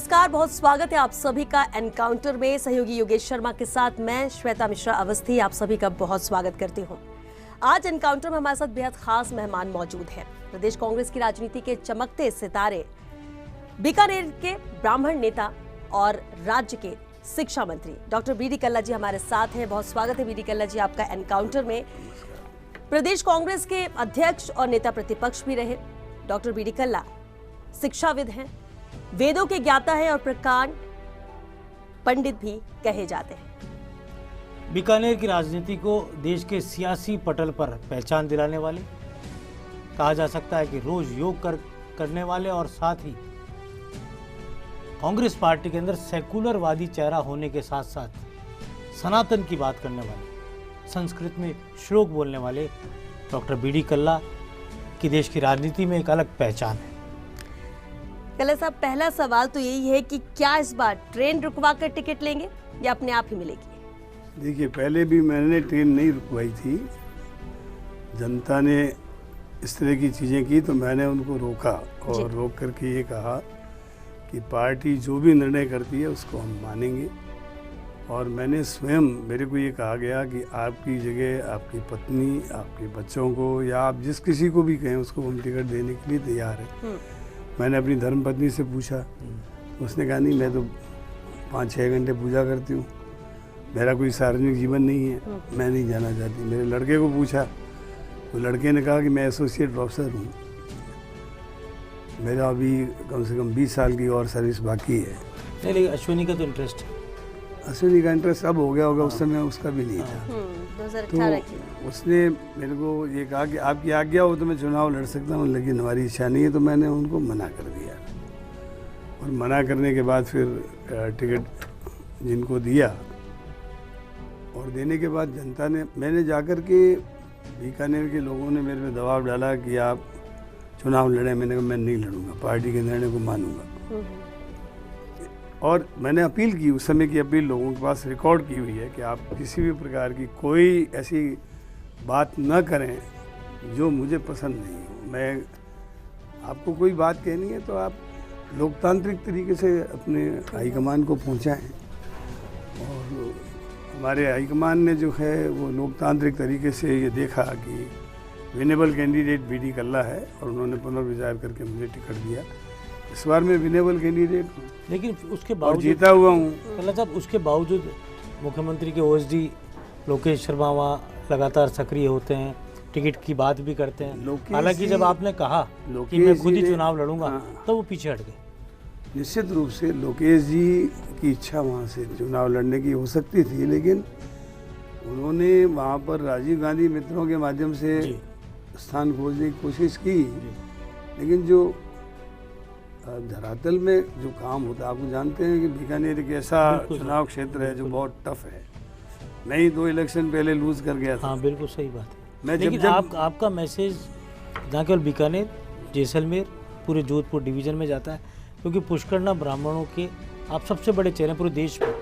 नमस्कार, बहुत स्वागत है आप सभी का एनकाउंटर में। सहयोगी योगेश शर्मा के साथ मैं श्वेता मिश्रा अवस्थी आप सभी का बहुत स्वागत करती हूं। आज एनकाउंटर में हमारे साथ बेहद खास मेहमान मौजूद हैं। प्रदेश कांग्रेस की राजनीति के चमकते सितारे, बीकानेर के ब्राह्मण नेता और राज्य के शिक्षा मंत्री डॉक्टर बी डी कल्ला जी हमारे साथ हैं। बहुत स्वागत है बी डी कल्ला जी आपका एनकाउंटर में। प्रदेश कांग्रेस के अध्यक्ष और नेता प्रतिपक्ष भी रहे डॉक्टर बी डी कल्ला शिक्षाविद हैं, वेदों के ज्ञाता है और प्रकांड पंडित भी कहे जाते हैं। बीकानेर की राजनीति को देश के सियासी पटल पर पहचान दिलाने वाले, कहा जा सकता है कि रोज योग करने वाले और साथ ही कांग्रेस पार्टी के अंदर सेकुलरवादी चेहरा होने के साथ साथ सनातन की बात करने वाले, संस्कृत में श्लोक बोलने वाले डॉक्टर बी डी कल्ला की देश की राजनीति में एक अलग पहचान है। कल्ला साहब, पहला सवाल तो यही है कि क्या इस बार ट्रेन रुकवा कर टिकट लेंगे या अपने आप ही मिलेगी? देखिए, पहले भी मैंने ट्रेन नहीं रुकवाई थी। जनता ने इस तरह की चीज़ें की तो मैंने उनको रोका और रोक करके ये कहा कि पार्टी जो भी निर्णय करती है उसको हम मानेंगे। और मैंने स्वयं, मेरे को ये कहा गया कि आपकी जगह आपकी पत्नी, आपके बच्चों को या आप जिस किसी को भी कहें उसको हम टिकट देने के लिए तैयार हैं। मैंने अपनी धर्मपत्नी से पूछा, उसने कहा नहीं, मैं तो 5-6 घंटे पूजा करती हूँ, मेरा कोई सार्वजनिक जीवन नहीं है, मैं नहीं जाना चाहती। मेरे लड़के को पूछा तो लड़के ने कहा कि मैं एसोसिएट प्रोफेसर हूँ, मेरा अभी कम से कम 20 साल की और सर्विस बाकी है। नहीं, लेकिन अश्विनी का तो इंटरेस्ट है। अश्विनी का इंटरेस्ट अब हो गया होगा, उस समय उसका भी नहीं था। 2018 की उसने मेरे को ये कहा कि आपकी आज्ञा हो तो मैं चुनाव लड़ सकता हूँ, लेकिन हमारी इच्छा नहीं है। तो मैंने उनको मना कर दिया और मना करने के बाद फिर टिकट जिनको दिया और देने के बाद जनता ने, मैंने जाकर के बीकानेर के लोगों ने मेरे पे दबाव डाला कि आप चुनाव लड़ें। मैंने कहा मैं नहीं लड़ूंगा, पार्टी के निर्णय को मानूंगा। और मैंने अपील की, उस समय की अपील लोगों के पास रिकॉर्ड की हुई है कि आप किसी भी प्रकार की कोई ऐसी बात न करें जो मुझे पसंद नहीं हो। मैं आपको कोई बात कहनी है तो आप लोकतांत्रिक तरीके से अपने हाईकमान को पहुंचाएं। और हमारे हाईकमान ने जो है वो लोकतांत्रिक तरीके से ये देखा कि विनेबल कैंडिडेट बी डी कल्ला है और उन्होंने पुनर्विचार करके मुझे टिकट दिया। इस बार मैं विनेबल कैंडिडेट हूँ, लेकिन उसके बावजूद जीता हुआ हूँ। कल्ला साहब, उसके बावजूद मुख्यमंत्री के ओएसडी लोकेश शर्मा वहाँ लगातार सक्रिय होते हैं, टिकट की बात भी करते हैं। हालांकि जब आपने कहा कि मैं खुद ही चुनाव लड़ूंगा तो वो पीछे हट गए। निश्चित रूप से लोकेश जी की इच्छा वहाँ से चुनाव लड़ने की हो सकती थी, लेकिन उन्होंने वहाँ पर राजीव गांधी मित्रों के माध्यम से स्थान खोजने की कोशिश की। लेकिन जो धरातल में जो काम होता है, आप जानते हैं कि बीकानेर एक ऐसा चुनाव क्षेत्र है जो बहुत टफ है। मैं ही 2 इलेक्शन पहले लूज कर गया था। हाँ, बिल्कुल सही बात है। मैं लेकिन आपका मैसेज जहाँ केवल बीकानेर, जैसलमेर, पूरे जोधपुर डिवीज़न में जाता है, क्योंकि पुष्करना ब्राह्मणों के आप सबसे बड़े चेहरे पूरे देश में।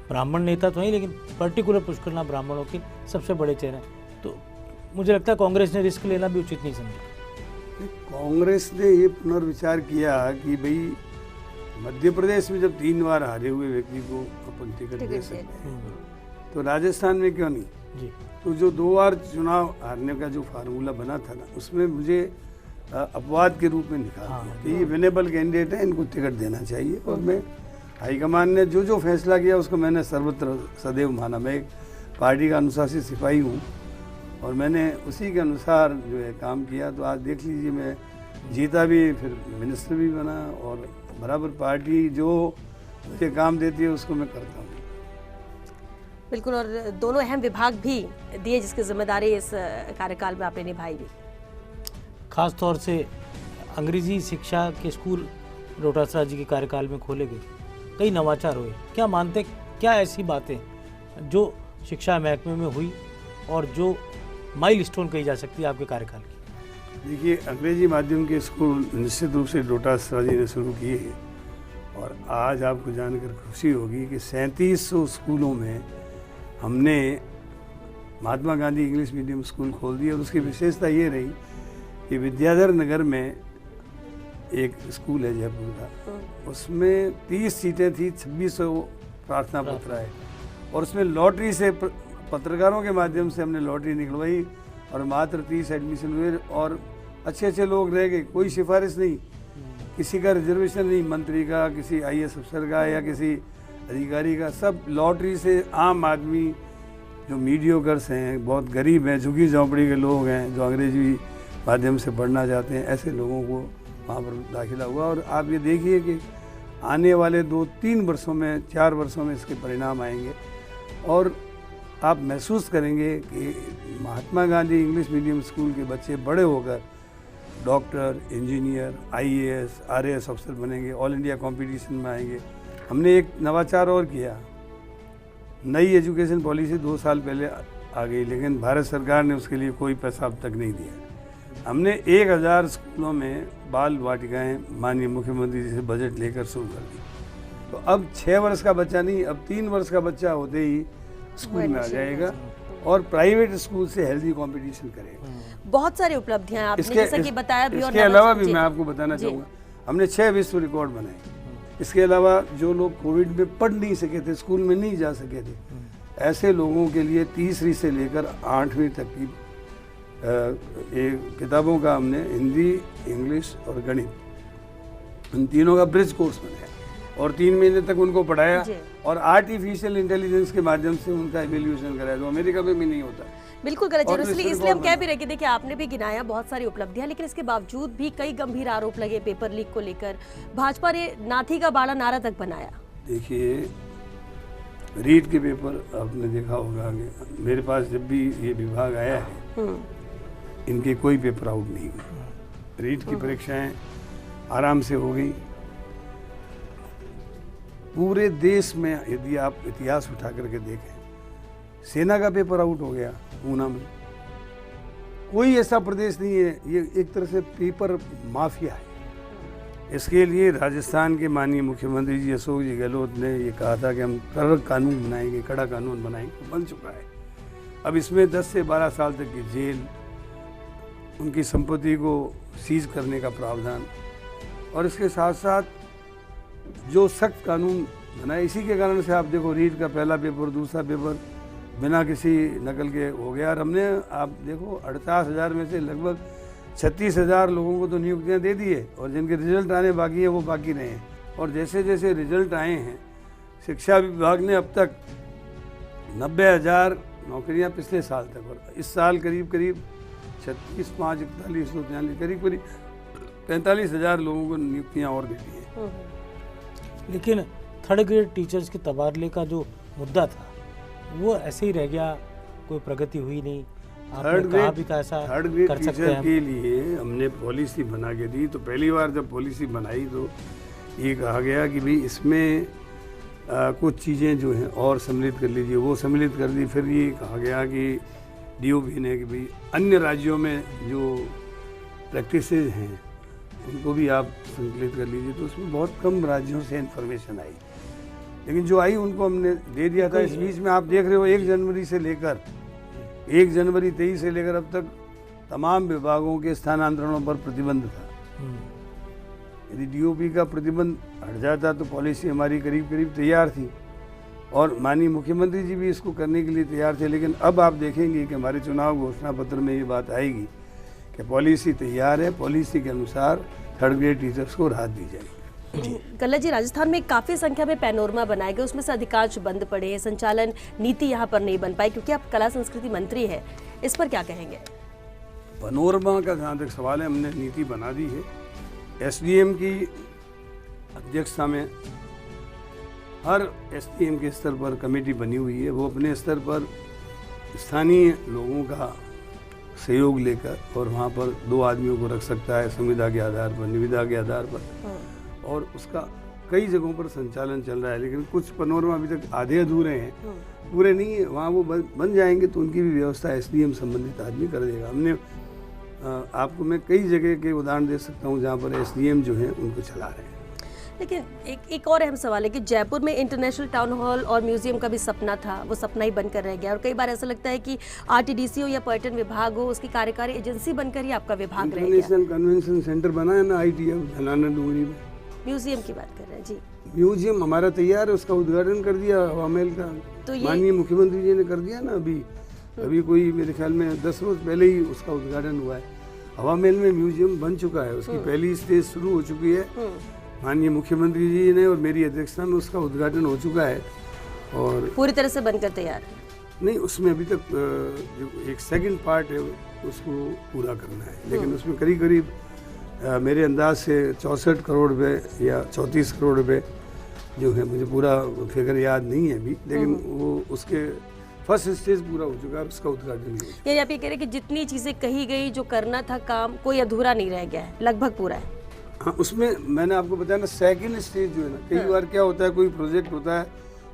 ब्राह्मण नेता तो नहीं, लेकिन पर्टिकुलर पुष्करना ब्राह्मणों के सबसे बड़े चेहरे। तो मुझे लगता है कांग्रेस ने रिस्क लेना भी उचित नहीं समझा। कांग्रेस ने ये पुनर्विचार किया कि भाई मध्य प्रदेश में जब 3 बार हारे हुए व्यक्ति को अपन टिकट दे सकते हैं तो राजस्थान में क्यों नहीं जी? तो जो 2 बार चुनाव हारने का जो फार्मूला बना था ना, उसमें मुझे अपवाद के रूप में निकाला कि ये विनेबल कैंडिडेट है, इनको टिकट देना चाहिए। और मैं हाईकमान ने जो जो फैसला किया उसको मैंने सर्वत्र सदैव माना। मैं एक पार्टी का अनुशासित सिपाही हूँ और मैंने उसी के अनुसार जो है काम किया। तो आज देख लीजिए, मैं जीता भी, फिर मिनिस्टर भी बना और बराबर पार्टी जो मुझे काम देती है उसको मैं करता हूँ। बिल्कुल, और दोनों अहम विभाग भी दिए जिसकी जिम्मेदारी इस कार्यकाल में आपने निभाई भी। खास तौर से अंग्रेजी शिक्षा के स्कूल डोटासरा जी के कार्यकाल में खोले गए, कई नवाचार हुए। क्या मानते, क्या ऐसी बातें जो शिक्षा महकमे में हुई और जो माइलस्टोन कही जा सकती है आपके कार्यकाल की? देखिए, अंग्रेजी माध्यम के स्कूल निश्चित रूप से डोटासरा जी ने शुरू किए और आज आपको जानकर खुशी होगी कि 3700 स्कूलों में हमने Mahatma Gandhi English medium school खोल दिए। और उसकी विशेषता ये रही कि विद्याधर नगर में एक स्कूल है जयपुर का, उसमें 30 सीटें थी, 2600 प्रार्थना पत्र आए और उसमें लॉटरी से पत्रकारों के माध्यम से हमने लॉटरी निकलवाई और मात्र 30 एडमिशन हुए और अच्छे अच्छे लोग रह गए। कोई सिफारिश नहीं, किसी का रिजर्वेशन नहीं, मंत्री का, किसी IAS अफसर का या किसी अधिकारी का, सब लॉटरी से आम आदमी जो मीडियोकर्स हैं, बहुत गरीब हैं, झुग्गी झोंपड़ी के लोग हैं, जो अंग्रेजी माध्यम से पढ़ना चाहते हैं, ऐसे लोगों को वहाँ पर दाखिला हुआ। और आप ये देखिए कि आने वाले 2-3 वर्षों में, 4 वर्षों में इसके परिणाम आएंगे और आप महसूस करेंगे कि Mahatma Gandhi English medium school के बच्चे बड़े होकर डॉक्टर, इंजीनियर, IAS, RAS अफसर बनेंगे, ऑल इंडिया कंपटीशन में आएंगे। हमने एक नवाचार और किया, नई एजुकेशन पॉलिसी 2 साल पहले आ गई, लेकिन भारत सरकार ने उसके लिए कोई पैसा अब तक नहीं दिया। हमने 1000 स्कूलों में बाल वाटिकाएँ माननीय मुख्यमंत्री जी से बजट लेकर शुरू कर दी। तो अब 6 वर्ष का बच्चा नहीं, अब 3 वर्ष का बच्चा होते ही स्कूल में आ जाएगा और प्राइवेट स्कूल से हेल्दी कंपटीशन करेगा। बहुत सारी उपलब्धियां आपने जैसा कि बताया भी। और इसके अलावा भी मैं आपको बताना चाहूँगा, हमने 6 विश्व रिकॉर्ड बनाए। इसके अलावा जो लोग कोविड में पढ़ नहीं सके थे, स्कूल में नहीं जा सके थे, ऐसे लोगों के लिए 3री से लेकर 8वीं तक की किताबों का हमने हिंदी, इंग्लिश और गणित, इन तीनों का ब्रिज कोर्स बनाया और 3 महीने तक उनको पढ़ाया और आर्टिफिशियल इंटेलिजेंस के माध्यम से उनका इवेल्यूएशन कराया, जो अमेरिका में भी नहीं होता। बिल्कुल गलत है, इसलिए हम कह भी रहे कि देखिए आपने भी गिनाया बहुत सारी उपलब्धियां, लेकिन इसके बावजूद भी कई गंभीर आरोप लगे पेपर लीक को लेकर। भाजपा ने नाथी का बाड़ा नारा तक बनाया। देखिए रीट के पेपर आपने देखा होगा, मेरे पास जब भी ये विभाग आया है इनके कोई पेपर आउट नहीं हुए। रीट की परीक्षाएं आराम से हो गई। पूरे देश में यदि आप इतिहास उठा करके देखें, सेना का पेपर आउट हो गया पूना में, कोई ऐसा प्रदेश नहीं है। ये एक तरह से पेपर माफिया है। इसके लिए राजस्थान के माननीय मुख्यमंत्री जी अशोक जी गहलोत ने ये कहा था कि हम कड़क कानून बनाएंगे, कड़ा कानून बनाएंगे, बन चुका है। अब इसमें 10 से 12 साल तक की जेल, उनकी संपत्ति को सीज करने का प्रावधान और इसके साथ साथ जो सख्त कानून बनाए, इसी के कारण से आप देखो रीट का पहला पेपर, दूसरा पेपर बिना किसी नकल के हो गया। और हमने आप देखो 48,000 में से लगभग 36,000 लोगों को तो नियुक्तियां दे दी है और जिनके रिजल्ट आने बाकी है वो बाकी रहे हैं। और जैसे जैसे रिजल्ट आए हैं, शिक्षा विभाग ने अब तक 90,000 नौकरियां पिछले साल तक और इस साल करीब 36, 5, 41, 42, करीब 45,000 लोगों को नियुक्तियाँ और दे दी हैं। लेकिन 3rd ग्रेड टीचर्स के तबादले का जो मुद्दा था वो ऐसे ही रह गया, कोई प्रगति हुई नहीं। थर्ड ग्रेड टीचर के लिए हमने पॉलिसी बना के दी। तो पहली बार जब पॉलिसी बनाई तो ये कहा गया कि भाई इसमें कुछ चीज़ें जो हैं और सम्मिलित कर लीजिए, वो सम्मिलित कर दी। फिर ये कहा गया कि DOP ने कि भाई अन्य राज्यों में जो प्रैक्टिसेस हैं उनको भी आप संकलित कर लीजिए। तो उसमें बहुत कम राज्यों से इन्फॉर्मेशन आई, लेकिन जो आई उनको हमने दे दिया था। इस बीच में आप देख रहे हो 1 जनवरी 23 से लेकर अब तक तमाम विभागों के स्थानांतरणों पर प्रतिबंध था। यदि DOP का प्रतिबंध हट जाता तो पॉलिसी हमारी करीब तैयार थी और माननीय मुख्यमंत्री जी भी इसको करने के लिए तैयार थे। लेकिन अब आप देखेंगे कि हमारे चुनाव घोषणा पत्र में ये बात आएगी कि पॉलिसी तैयार है, पॉलिसी के अनुसार 3rd ग्रेड टीचर्स को राहत दी जाएगी। गल्ला जी, राजस्थान में काफ़ी संख्या में पैनोरमा बनाए गए, उसमें से अधिकांश बंद पड़े हैं। संचालन नीति यहाँ पर नहीं बन पाई, क्योंकि आप कला संस्कृति मंत्री है, इस पर क्या कहेंगे? पैनोरमा का जहाँ तक सवाल है, हमने नीति बना दी है। SDM की अध्यक्षता में हर SDM के स्तर पर कमेटी बनी हुई है। वो अपने स्तर पर स्थानीय लोगों का सहयोग लेकर और वहाँ पर 2 आदमियों को रख सकता है, संविदा के आधार पर, निविदा के आधार पर, और उसका कई जगहों पर संचालन चल रहा है। लेकिन कुछ पैनोरमा अभी तक आधे अधूरे हैं, पूरे नहीं है। वहाँ वो बन जाएंगे तो उनकी भी व्यवस्था SDM संबंधित आदमी कर देगा। हमने आपको मैं कई जगह के उदाहरण दे सकता हूँ जहाँ पर SDM जो है उनको चला रहे हैं। लेकिन एक और अहम सवाल है कि जयपुर में इंटरनेशनल टाउन हॉल और म्यूजियम का भी सपना था, वो सपना ही बनकर रह गया। और कई बार ऐसा लगता है कि आरटीडीसी हो या पर्यटन विभाग हो, उसकी कार्यकारी एजेंसी बनकर ही आपका विभाग रह गया। इंटरनेशनल कन्वेंशन सेंटर बना है ना ITF धनाना डूंगरी में। म्यूजियम की बात कर रहे हैं जी। म्यूजियम हमारा तैयार है, उसका उद्घाटन कर दिया हवा महल का, तो ये माननीय मुख्यमंत्री जी ने कर दिया ना। अभी कोई मेरे ख्याल में 10 रोज पहले ही उसका उद्घाटन हुआ है। हवा महल में म्यूजियम बन चुका है, उसकी पहली स्टेज शुरू हो चुकी है। माननीय मुख्यमंत्री जी ने और मेरी अध्यक्षता में उसका उद्घाटन हो चुका है और पूरी तरह से बनकर तैयार है। नहीं, उसमें अभी तक जो एक सेकंड पार्ट है उसको पूरा करना है, लेकिन उसमें करीब करीब मेरे अंदाज से 64 करोड़ रुपये या 34 करोड़ रुपये जो है, मुझे पूरा फिगर याद नहीं है अभी, लेकिन वो उसके फर्स्ट स्टेज पूरा हो चुका है, उसका उद्घाटन भी हो चुका है। यानी आप ये कह रहे हैं कि जितनी चीजें कही गई, जो करना था काम, कोई अधूरा नहीं रह गया है, लगभग पूरा है। हाँ, उसमें मैंने आपको बताया ना, सेकंड स्टेज जो है ना, कई बार क्या होता है, कोई प्रोजेक्ट होता है,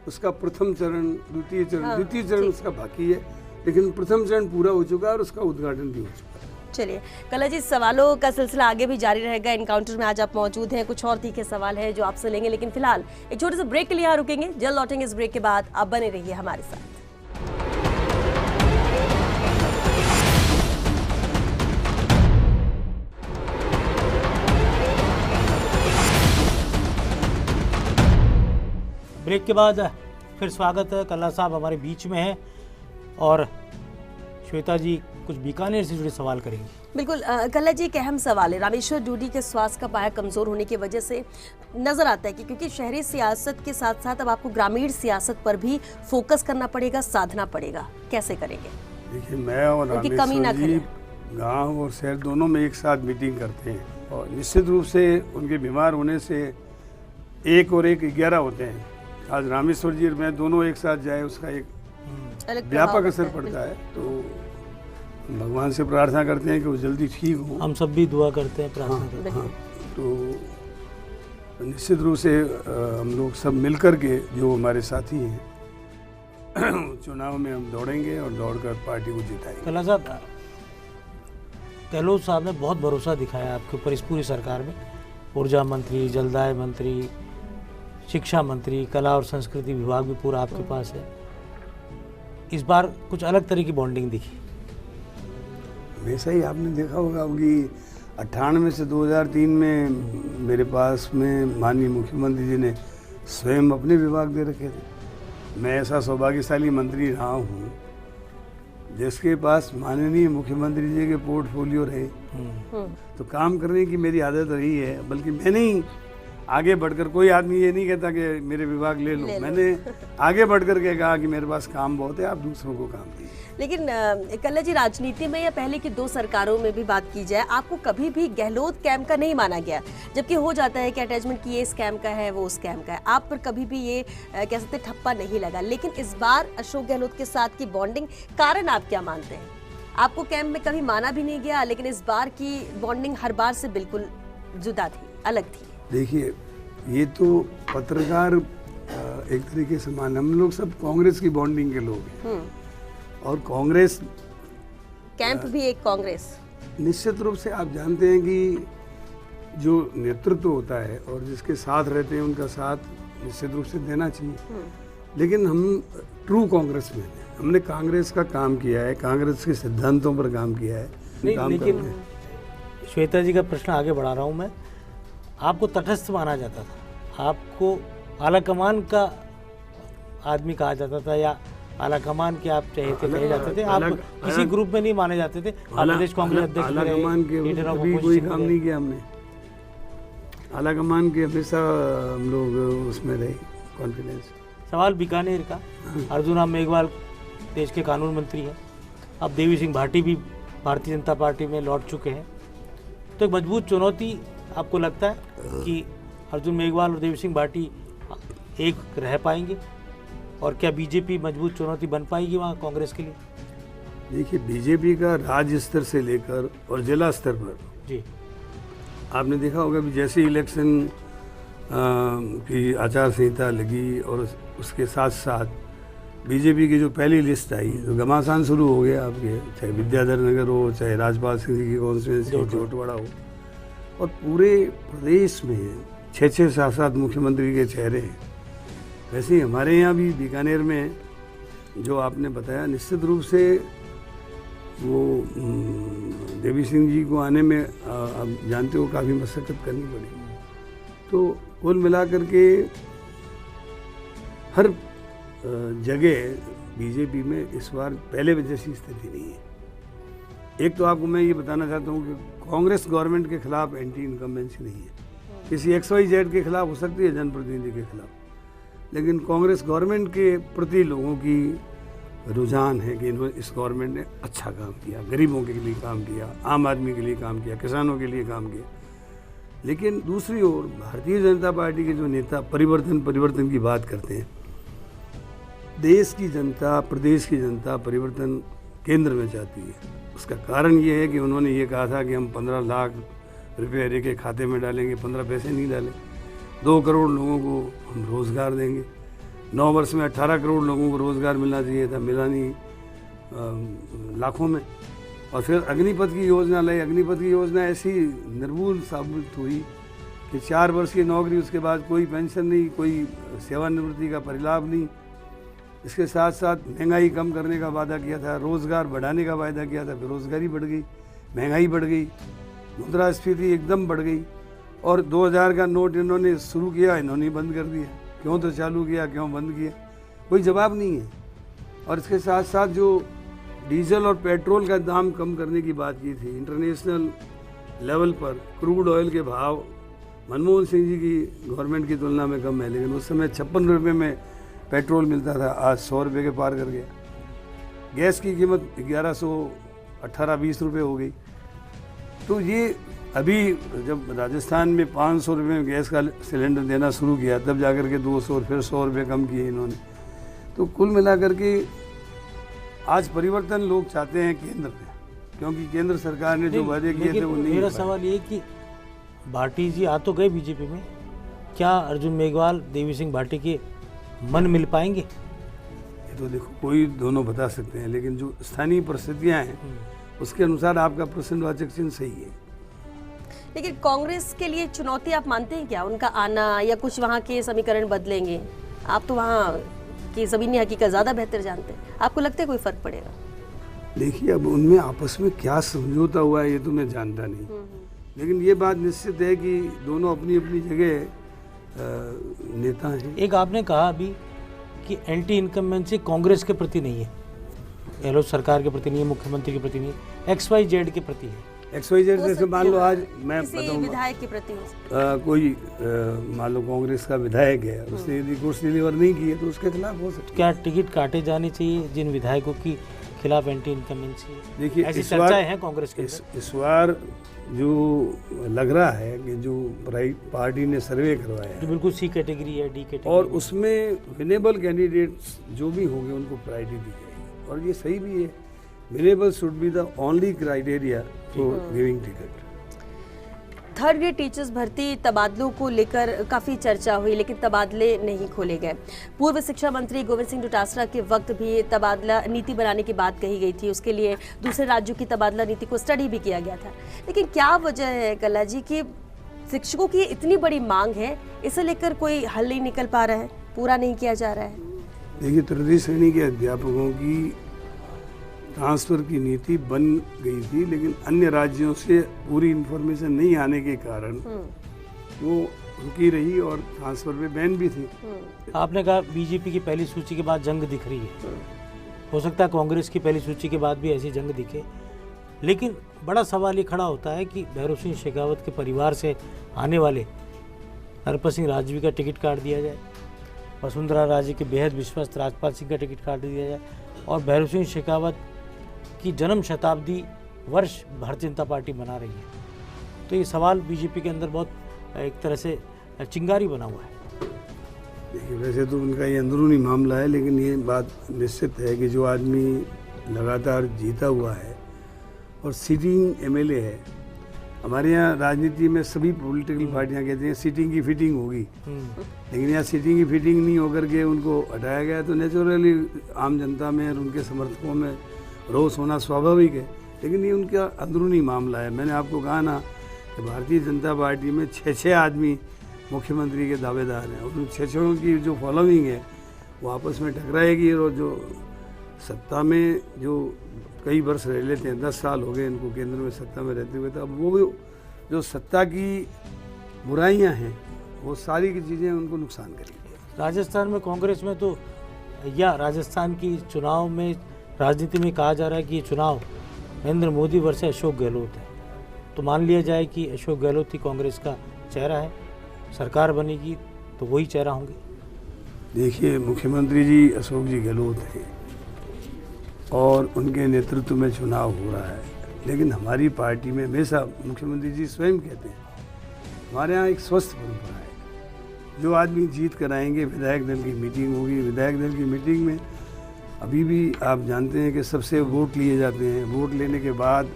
उसका प्रथम चरण, द्वितीय चरण उसका बाकी है, लेकिन प्रथम चरण पूरा हो चुका है और उसका उद्घाटन भी हो चुका है। चलिए कला जी, सवालों का सिलसिला आगे भी जारी रहेगा। एनकाउंटर में आज आप मौजूद हैं, कुछ और तीखे सवाल है जो आपसे लेंगे, लेकिन फिलहाल एक छोटे से ब्रेक के लिए यहाँ रुकेंगे। जल्द लौटेंगे इस ब्रेक के बाद, आप बने रहिए हमारे साथ। ब्रेक के बाद फिर स्वागत है। कल्ला साहब हमारे बीच में हैं और श्वेता जी कुछ बीकानेर से जुड़े सवाल करेंगी। बिल्कुल कल्ला जी, एक अहम सवाल है। रामेश्वर डूडी के स्वास्थ्य का पाया कमजोर होने की वजह से नजर आता है कि क्योंकि शहरी सियासत के साथ साथ अब आपको ग्रामीण सियासत पर भी फोकस करना पड़ेगा, साधना पड़ेगा, कैसे करेंगे? देखिए, मैं और रामेश्वर जी गाँव और शहर दोनों में एक साथ मीटिंग करते हैं और निश्चित रूप से उनके बीमार होने से 1 और 1 11 होते हैं। आज रामेश्वर जी और मैं दोनों एक साथ जाए, उसका एक व्यापक असर पड़ता है। तो भगवान से प्रार्थना करते हैं कि वो जल्दी ठीक हो। हम सब भी दुआ करते हैं, प्रार्थना करते हैं। तो निश्चित रूप से हम लोग सब मिलकर के, जो हमारे साथी हैं, चुनाव में हम दौड़ेंगे और दौड़कर पार्टी को जिताएंगे। कल्ला साहब, गहलोत साहब ने बहुत भरोसा दिखाया आपके ऊपर इस पूरी सरकार में। ऊर्जा मंत्री, जलदाय मंत्री, शिक्षा मंत्री, कला और संस्कृति विभाग भी पूरा आपके पास है। इस बार कुछ अलग तरह की बॉन्डिंग दिखी। हमेशा ही आपने देखा होगा कि 98 से 2003 में मेरे पास में माननीय मुख्यमंत्री जी ने स्वयं अपने विभाग दे रखे थे। मैं ऐसा सौभाग्यशाली मंत्री रहा हूँ जिसके पास माननीय मुख्यमंत्री जी के पोर्टफोलियो रहे। तो काम करने की मेरी आदत रही है, बल्कि मैंने ही आगे बढ़कर, कोई आदमी ये नहीं कहता कि मेरे विभाग ले लो, मैंने आगे बढ़कर के कहा कि मेरे पास काम बहुत है, आप दूसरों को काम दीजिए। लेकिन कल्ला जी, राजनीति में या पहले की 2 सरकारों में भी बात की जाए, आपको कभी भी गहलोत कैंप का नहीं माना गया, जबकि हो जाता है कि अटैचमेंट की ये स्कैम का है, वो उस कैम का है। आप पर कभी भी ये कह सकते ठप्पा नहीं लगा। लेकिन इस बार अशोक गहलोत के साथ की बॉन्डिंग, कारण आप क्या मानते हैं? आपको कैंप में कभी माना भी नहीं गया, लेकिन इस बार की बॉन्डिंग हर बार से बिल्कुल जुदा थी, अलग थी। देखिए, ये तो पत्रकार एक तरीके से मान, हम लोग सब कांग्रेस की बॉन्डिंग के लोग हैं और कांग्रेस कैंप भी एक कांग्रेस। निश्चित रूप से आप जानते हैं कि जो नेतृत्व होता है और जिसके साथ रहते हैं उनका साथ निश्चित रूप से देना चाहिए। लेकिन हम ट्रू कांग्रेस में हैं, हमने कांग्रेस का काम किया है, कांग्रेस के सिद्धांतों पर काम किया है। लेकिन श्वेता जी का प्रश्न आगे बढ़ा रहा हूँ मैं। आपको तटस्थ माना जाता था, आपको आलाकमान का आदमी कहा जाता था, या आलाकमान के आप चहेते कहे जाते थे। आप किसी ग्रुप में नहीं माने जाते थे। आप प्रदेश कांग्रेस अध्यक्ष भी रहे, लीडर ऑफ कोई अपोजिशन काम नहीं किया हमने। आलाकमान के हमेशा हम लोग उसमें रहे, कॉन्फिडेंस। सवाल बीकानेर का। अर्जुन राम मेघवाल देश के कानून मंत्री हैं, अब देवी सिंह भाटी भी भारतीय जनता पार्टी में लौट चुके हैं। तो एक मजबूत चुनौती आपको लगता है कि अर्जुन मेघवाल और देवी सिंह भाटी एक रह पाएंगे, और क्या बीजेपी मजबूत चुनौती बन पाएगी वहाँ कांग्रेस के लिए? देखिए, बीजेपी का राज्य स्तर से लेकर और जिला स्तर पर जी, आपने देखा होगा कि जैसे इलेक्शन की आचार संहिता लगी और उसके साथ साथ बीजेपी की जो पहली लिस्ट आई, तो घमासान शुरू हो गया आपके, चाहे विद्याधर नगर हो, चाहे राजपाल सिंह की कॉन्स्टिट्यूंसी हो, जोटवाड़ा हो, और पूरे प्रदेश में 6-6 7-7 मुख्यमंत्री के चेहरे हैं, वैसे ही हमारे यहाँ भी बीकानेर में जो आपने बताया, निश्चित रूप से वो देवी सिंह जी को आने में आप जानते हो काफ़ी मशक्क़त करनी पड़ी। तो कुल मिलाकर के हर जगह बीजेपी में इस बार पहले जैसी स्थिति नहीं है। एक तो आपको मैं ये बताना चाहता हूँ कि कांग्रेस गवर्नमेंट के खिलाफ एंटी इनकम्बेंसी नहीं है। किसी XYZ के खिलाफ हो सकती है, जनप्रतिनिधि के खिलाफ, लेकिन कांग्रेस गवर्नमेंट के प्रति लोगों की रुझान है कि इन्होंने इस गवर्नमेंट ने अच्छा काम किया, गरीबों के लिए काम किया, आम आदमी के लिए काम किया, किसानों के लिए काम किया। लेकिन दूसरी ओर भारतीय जनता पार्टी के जो नेता परिवर्तन की बात करते हैं, देश की जनता, प्रदेश की जनता परिवर्तन केंद्र में चाहती है। उसका कारण ये है कि उन्होंने ये कहा था कि हम 15 लाख रुपये हर एक के खाते में डालेंगे, 15 पैसे नहीं डाले, 2 करोड़ लोगों को हम रोज़गार देंगे। 9 वर्ष में 18 करोड़ लोगों को रोज़गार मिलना चाहिए था, मिला नहीं, लाखों में। और फिर अग्निपथ की योजना लाई। अग्निपथ की योजना ऐसी निर्मूल साबित हुई कि 4 वर्ष की नौकरी, उसके बाद कोई पेंशन नहीं, कोई सेवानिवृत्ति का परिलाभ नहीं। इसके साथ साथ महंगाई कम करने का वादा किया था, रोज़गार बढ़ाने का वादा किया था, बेरोज़गारी बढ़ गई, महंगाई बढ़ गई, मुद्रास्फीति एकदम बढ़ गई। और 2000 का नोट इन्होंने शुरू किया, इन्होंने बंद कर दिया। क्यों तो चालू किया, क्यों बंद किया, कोई जवाब नहीं है। और इसके साथ साथ जो डीजल और पेट्रोल का दाम कम करने की बात की थी, इंटरनेशनल लेवल पर क्रूड ऑयल के भाव मनमोहन सिंह जी की गवर्नमेंट की तुलना में कम है, लेकिन उस समय 56 रुपये में पेट्रोल मिलता था, आज 100 रुपये के पार कर गया। गैस की कीमत 1118-20 रुपये हो गई। तो ये अभी जब राजस्थान में 500 रुपये में गैस का सिलेंडर देना शुरू किया, तब जाकर के 200 और फिर 100 रुपये कम किए इन्होंने। तो कुल मिलाकर के आज परिवर्तन लोग चाहते हैं केंद्र में, क्योंकि केंद्र सरकार ने जो वादे किए थे वो नहीं। मेरा सवाल ये कि भाटी जी आ तो गए बीजेपी में, क्या अर्जुन मेघवाल, देवी सिंह भाटी के मन मिल पाएंगे? ये तो देखो कोई दोनों बता सकते हैं, लेकिन जो स्थानीय परिस्थितियां हैं उसके अनुसार आपका प्रश्नवाचक चिन्ह सही है। लेकिन कांग्रेस के लिए चुनौती आप मानते हैं क्या, उनका आना, या कुछ वहाँ के समीकरण बदलेंगे? आप तो वहाँ की ज़मीनी हकीकत ज़्यादा बेहतर जानते हैं, आपको लगता है कोई फ़र्क पड़ेगा? देखिए, अब उनमें आपस में क्या समझौता हुआ है ये तो मैं जानता नहीं, लेकिन ये बात निश्चित है कि दोनों अपनी अपनी जगह नेता हैं। एक आपने कहा अभी कि एंटी इनकम्बेंसी कांग्रेस के प्रति नहीं है, गहलोत सरकार के प्रति नहीं है, मुख्यमंत्री के प्रति नहीं है, XYZ के प्रति है। XYZ जैसे मान लो आज मैं बताऊं, विधायक के प्रति कोई मान लो कांग्रेस का विधायक है, उसने यदि गुड्स डिलीवर नहीं किए तो उसके खिलाफ हो सकता है। क्या टिकट काटे जाने चाहिए जिन विधायकों की खिलाफ एंटी इनकम्बेंसी? देखिए, ऐसी चर्चाएं हैं कांग्रेस के इस बार जो लग रहा है कि जो पार्टी ने सर्वे करवाया है, बिल्कुल C कैटेगरी है, D कैटेगरी, और उसमें विनेबल कैंडिडेट्स जो भी होंगे उनको प्रायोरिटी दी जाएगी, और ये सही भी है। Winnable should be the only criteria for giving ticket. Third grade teachers भर्ती तबादलों को लेकर काफ़ी चर्चा हुई, लेकिन तबादले नहीं खोले गए। पूर्व शिक्षा मंत्री गोविंद सिंह डोटासरा के वक्त भी तबादला नीति बनाने की बात कही गई थी, उसके लिए दूसरे राज्यों की तबादला नीति को स्टडी भी किया गया था। लेकिन क्या वजह है कल्ला जी कि शिक्षकों की इतनी बड़ी मांग है, इसे लेकर कोई हल नहीं निकल पा रहा है, पूरा नहीं किया जा रहा है? देखिए, तृतीय श्रेणी के अध्यापकों की ट्रांसफ़र की नीति बन गई थी, लेकिन अन्य राज्यों से पूरी इन्फॉर्मेशन नहीं आने के कारण वो रुकी रही और ट्रांसफ़र पे बैन भी थी। आपने कहा बीजेपी की पहली सूची के बाद जंग दिख रही है, हो सकता है कांग्रेस की पहली सूची के बाद भी ऐसी जंग दिखे, लेकिन बड़ा सवाल ये खड़ा होता है कि भैरव सिंह शेखावत के परिवार से आने वाले नरपत सिंह राजवी का टिकट काट दिया जाए, वसुंधरा राजे के बेहद विश्वस्त राजपाल सिंह का टिकट काट दिया जाए, और भैरव सिंह शेखावत की जन्म शताब्दी वर्ष भारतीय जनता पार्टी मना रही है। तो ये सवाल बीजेपी के अंदर बहुत एक तरह से चिंगारी बना हुआ है। देखिए, वैसे तो उनका ये अंदरूनी मामला है, लेकिन ये बात निश्चित है कि जो आदमी लगातार जीता हुआ है और सिटिंग MLA है, हमारे यहाँ राजनीति में सभी पॉलिटिकल पार्टियाँ कहती हैं सीटिंग की फिटिंग होगी, लेकिन यहाँ सीटिंग की फिटिंग नहीं होकर के उनको हटाया गया, तो नेचुरली आम जनता में और उनके समर्थकों में रोष होना स्वाभाविक है। लेकिन ये उनका अंदरूनी मामला है। मैंने आपको कहा ना कि भारतीय जनता पार्टी में 6-6 आदमी मुख्यमंत्री के दावेदार हैं, और उन छेछड़ों की जो फॉलोइंग है वो आपस में टकराएगी, और जो सत्ता में जो कई वर्ष रह लेते हैं, 10 साल हो गए इनको केंद्र में सत्ता में रहते हुए, तो अब वो जो सत्ता की बुराइयां हैं वो सारी की चीज़ें उनको नुकसान करेंगी। राजस्थान में कांग्रेस में तो, या राजस्थान की चुनाव में राजनीति में कहा जा रहा है कि ये चुनाव नरेंद्र मोदी वर्सेस अशोक गहलोत है, तो मान लिया जाए कि अशोक गहलोत ही कांग्रेस का चेहरा है, सरकार बनेगी तो वही चेहरा होंगे। देखिए, मुख्यमंत्री जी अशोक जी गहलोत हैं और उनके नेतृत्व में चुनाव हो रहा है, लेकिन हमारी पार्टी में हमेशा मुख्यमंत्री जी स्वयं कहते हैं हमारे यहाँ एक स्वस्थ परंपरा है, जो आदमी जीत कर आएंगे विधायक दल की मीटिंग होगी, विधायक दल की मीटिंग में अभी भी आप जानते हैं कि सबसे वोट लिए जाते हैं, वोट लेने के बाद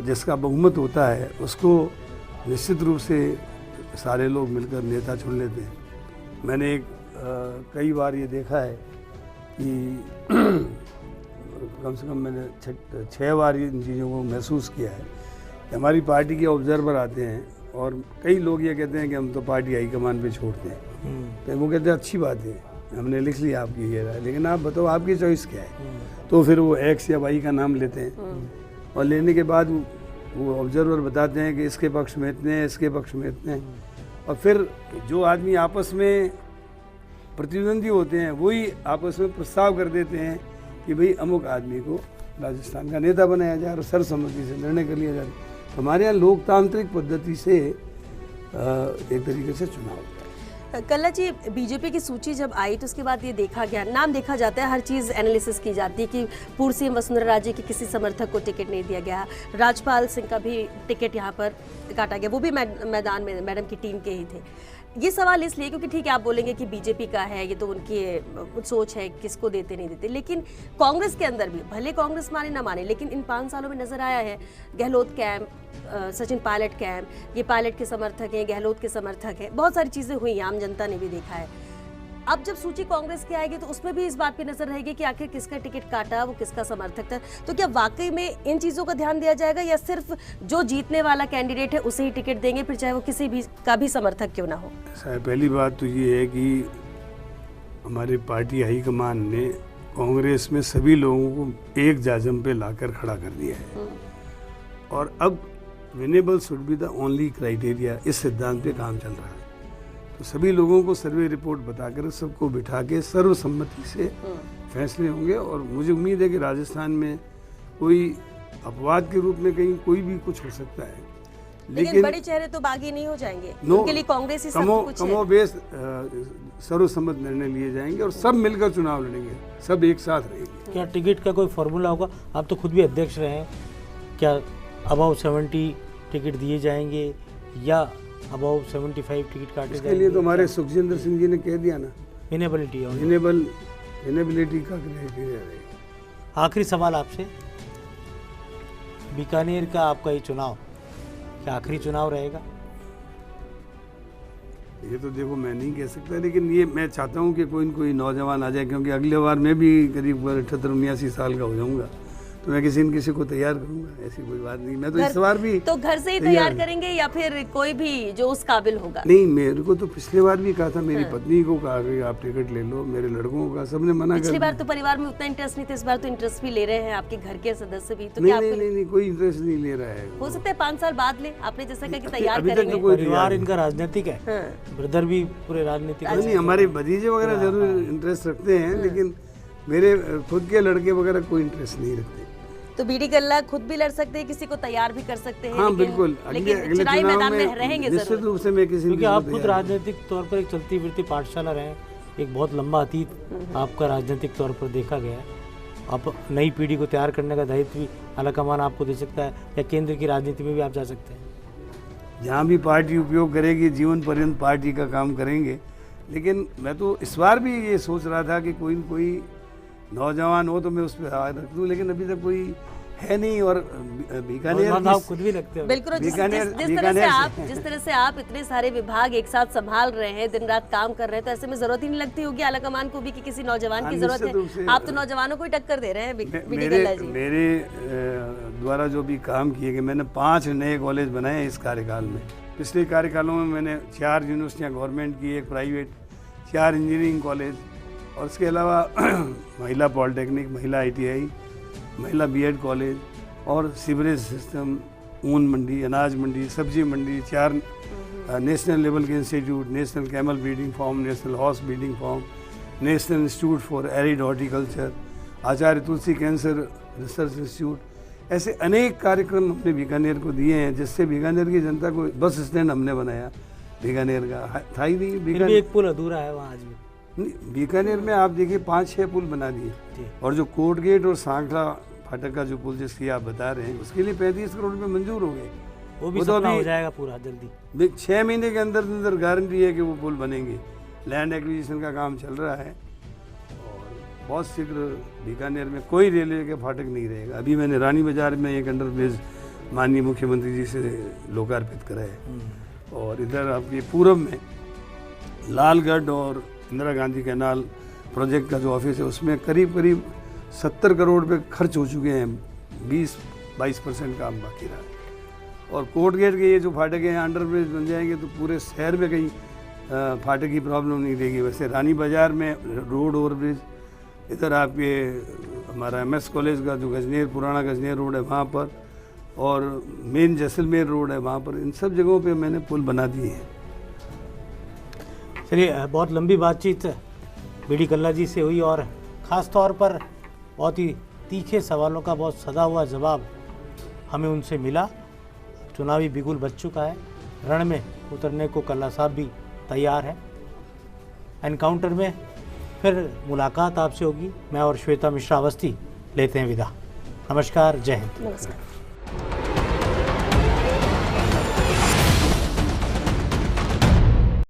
जिसका बहुमत होता है उसको निश्चित रूप से सारे लोग मिलकर नेता चुन लेते हैं। मैंने कई बार ये देखा है कि कम से कम मैंने 6 बार इन चीज़ों को महसूस किया है कि हमारी पार्टी के ऑब्जर्वर आते हैं और कई लोग ये कहते हैं कि हम तो पार्टी हाईकमान पे छोड़ते हैं, तो वो कहते हैं अच्छी बात है, हमने लिख लिया आपकी ये राय, लेकिन आप बताओ आपकी चॉइस क्या है। तो फिर वो एक्स या वाई का नाम लेते हैं और लेने के बाद वो ऑब्जर्वर बताते हैं कि इसके पक्ष में इतने हैं, इसके पक्ष में इतने हैं, और फिर जो आदमी आपस में प्रतिद्वंदी होते हैं वही आपस में प्रस्ताव कर देते हैं कि भाई अमुक आदमी को राजस्थान का नेता बनाया जाए और सर्वसम्मति से निर्णय कर लिया जाए। हमारे यहाँ लोकतांत्रिक पद्धति से एक तरीके से चुनाव होता है। कल्ला जी, बीजेपी की सूची जब आई तो उसके बाद ये देखा गया, नाम देखा जाता है, हर चीज़ एनालिसिस की जाती है कि पूर्व सीएम वसुंधरा राजे के किसी समर्थक को टिकट नहीं दिया गया, राजपाल सिंह का भी टिकट यहाँ पर काटा गया, वो भी मैदान में मैडम की टीम के ही थे। ये सवाल इसलिए क्योंकि ठीक है आप बोलेंगे कि बीजेपी का है, ये तो उनकी सोच है किसको देते नहीं देते, लेकिन कांग्रेस के अंदर भी भले कांग्रेस माने ना माने, लेकिन इन 5 सालों में नजर आया है गहलोत कैंप, सचिन पायलट कैंप, ये पायलट के समर्थक हैं, गहलोत के समर्थक हैं, बहुत सारी चीजें हुई, आम जनता ने भी देखा है। अब जब सूची कांग्रेस की आएगी तो उसमें भी इस बात पे नजर रहेगी कि आखिर किसका टिकट काटा, वो किसका समर्थक था। तो क्या वाकई में इन चीजों का ध्यान दिया जाएगा या सिर्फ जो जीतने वाला कैंडिडेट है उसे ही टिकट देंगे, फिर चाहे वो किसी भी का भी समर्थक क्यों ना हो? पहली बात तो ये है कि हमारी पार्टी हाईकमान ने कांग्रेस में सभी लोगों को एक जाजम पे लाकर खड़ा कर दिया है, और अब winnable should be the only criteria, इस सिद्धांत पे काम चल रहा है। तो सभी लोगों को सर्वे रिपोर्ट बताकर सबको बिठा के सर्वसम्मति से फैसले होंगे, और मुझे उम्मीद है कि राजस्थान में कोई अपवाद के रूप में कहीं कोई भी कुछ हो सकता है, लेकिन बड़े चेहरे तो बागी नहीं हो जाएंगे, उनके लिए कांग्रेस ही सब कुछ है। कमोबेश सर्वसम्मत निर्णय लिए जाएंगे और सब मिलकर चुनाव लड़ेंगे, सब एक साथ रहेंगे। क्या टिकट का कोई फॉर्मूला होगा? आप तो खुद भी अध्यक्ष रहे हैं, क्या अबाउ 70 टिकट दिए जाएंगे या अबाउ 75 टिकट काटे इसके लिए तो हमारे सुखजिंदर सिंह जी ने कह दिया ना, इनेबिलिटी इनेबिलिटी का क्राइटेरिया रहेगा। आखिरी सवाल आपसे, बीकानेर का आपका ये चुनाव क्या आखिरी चुनाव रहेगा? ये तो देखो मैं नहीं कह सकता, लेकिन ये मैं चाहता हूँ कि कोई न कोई नौजवान आ जाए, क्योंकि अगले बार मैं भी करीब 78-79 साल का हो जाऊँगा, तो मैं किसी न किसी को तैयार करूंगा, ऐसी कोई बात नहीं। मैं तो इस बार भी तो घर से ही तैयार करेंगे या फिर कोई भी जो उस काबिल होगा? नहीं, मेरे को तो पिछले बार भी कहा था, मेरी पत्नी को कहा कि आप टिकट ले लो, मेरे लड़कों का सबने मना कर दिया। पिछली बार तो परिवार में उतना इंटरेस्ट नहीं था, इस बार तो इंटरेस्ट भी ले रहे हैं आपके घर के सदस्य भी, तो क्या नहीं, कोई इंटरेस्ट नहीं ले रहा है। हो सकता है 5 साल बाद ले, आपने जैसा कहा कि तैयार अभी तक करेंगे। कोई परिवार इनका राजनीतिक है, ब्रदर भी पूरे राजनीतिक है। नहीं, हमारे भतीजे वगैरह जरूर इंटरेस्ट रखते हैं, लेकिन मेरे खुद के लड़के वगैरह कोई इंटरेस्ट नहीं रखते। तो बीडी कल्ला खुद भी लड़ सकते हैं, किसी को तैयार भी कर सकते हैं। हाँ बिल्कुल, लेकिन चुनावी मैदान में रहेंगे निश्चित रूप से मैं किसी, क्योंकि आप खुद राजनीतिक तौर पर एक चलती फिरती पाठशाला रहे, एक बहुत लंबा अतीत आपका राजनीतिक तौर पर देखा गया है। आप नई पीढ़ी को तैयार करने का दायित्व भी आलाकमान आपको दे सकता है, या केंद्र की राजनीति में भी आप जा सकते हैं। जहाँ भी पार्टी उपयोग करेगी जीवन पर्यंत पार्टी का काम करेंगे, लेकिन मैं तो इस बार भी ये सोच रहा था कि कोई न कोई नौजवान हो तो मैं उस पर रख दूँ, लेकिन अभी तक कोई है नहीं। और बीकानेर खुद भी लगते हैं बिल्कुल, जिस तरह से आप इतने सारे विभाग एक साथ संभाल रहे हैं, दिन रात काम कर रहे हैं, तो ऐसे में जरूरत ही नहीं लगती होगी आलाकमान को भी कि किसी नौजवान की जरूरत है। आप तो नौजवानों को ही टक्कर दे रहे हैं बीडी कल्ला जी। मेरे द्वारा जो भी काम किए गए, मैंने 5 नए कॉलेज बनाए हैं इस कार्यकाल में। पिछले कार्यकालों में मैंने 4 यूनिवर्सिटियाँ गवर्नमेंट की, 1 प्राइवेट, 4 इंजीनियरिंग कॉलेज और उसके अलावा महिला पॉलिटेक्निक, महिला ITI, महिला BEd कॉलेज और सीवरेज सिस्टम, ऊन मंडी, अनाज मंडी, सब्जी मंडी, 4 नेशनल लेवल के institute, national camel breeding farm, national horse breeding farm, national institute for arid horticulture, Acharya Tulsi cancer research institute, ऐसे अनेक कार्यक्रम हमने बीकानेर को दिए हैं, जिससे बीकानेर की जनता को बस स्टैंड हमने बनाया बीकानेर का, था ही नहीं फिर भी बीकानेर। एक पुल अधूरा है वहाँ आज भी। बीकानेर में आप देखिए 5-6 पुल बना दिए, और जो कोर्ट गेट और सांखला फाटक का जो पुल जिसकी आप बता रहे हैं, उसके लिए 35 करोड़ रुपये मंजूर हो गए। वो भी वो तो सपना अभी- हो जाएगा पूरा जल्दी। 6 महीने के अंदर अंदर गारंटी है कि वो पुल बनेंगे। लैंड एक्विजिशन का काम चल रहा है और बहुत शीघ्र बीकानेर में कोई रेलवे के फाटक नहीं रहेगा। अभी मैंने रानी बाजार में एक अंडरब्रिज माननीय मुख्यमंत्री जी से लोकार्पित करा है, और इधर आपके पूरब में लालगढ़ और इंदिरा गांधी कैनाल प्रोजेक्ट का जो ऑफिस है, उसमें करीब करीब 70 करोड़ रुपये खर्च हो चुके हैं, 20-22% काम बाकी रहा है। और कोर्ट गेट के ये जो फाटक हैं, अंडरब्रिज बन जाएंगे तो पूरे शहर में कहीं फाटक की प्रॉब्लम नहीं रहेगी। वैसे रानी बाजार में रोड ओवरब्रिज, इधर आपके हमारा MS कॉलेज का जो गजनेर, पुराना गजनेर रोड है वहाँ पर, और मेन जैसलमेर रोड है वहाँ पर, इन सब जगहों पे मैंने पुल बना दिए हैं। चलिए, बहुत लंबी बातचीत BD कल्ला जी से हुई, और ख़ास तौर पर बहुत ही तीखे सवालों का बहुत सदा हुआ जवाब हमें उनसे मिला। चुनावी बिगुल बज चुका है, रण में उतरने को कल्ला साहब भी तैयार है। एनकाउंटर में फिर मुलाकात आपसे होगी। मैं और श्वेता मिश्रा अवस्थी लेते हैं विदा। नमस्कार, जय हिंद। नमस्कार।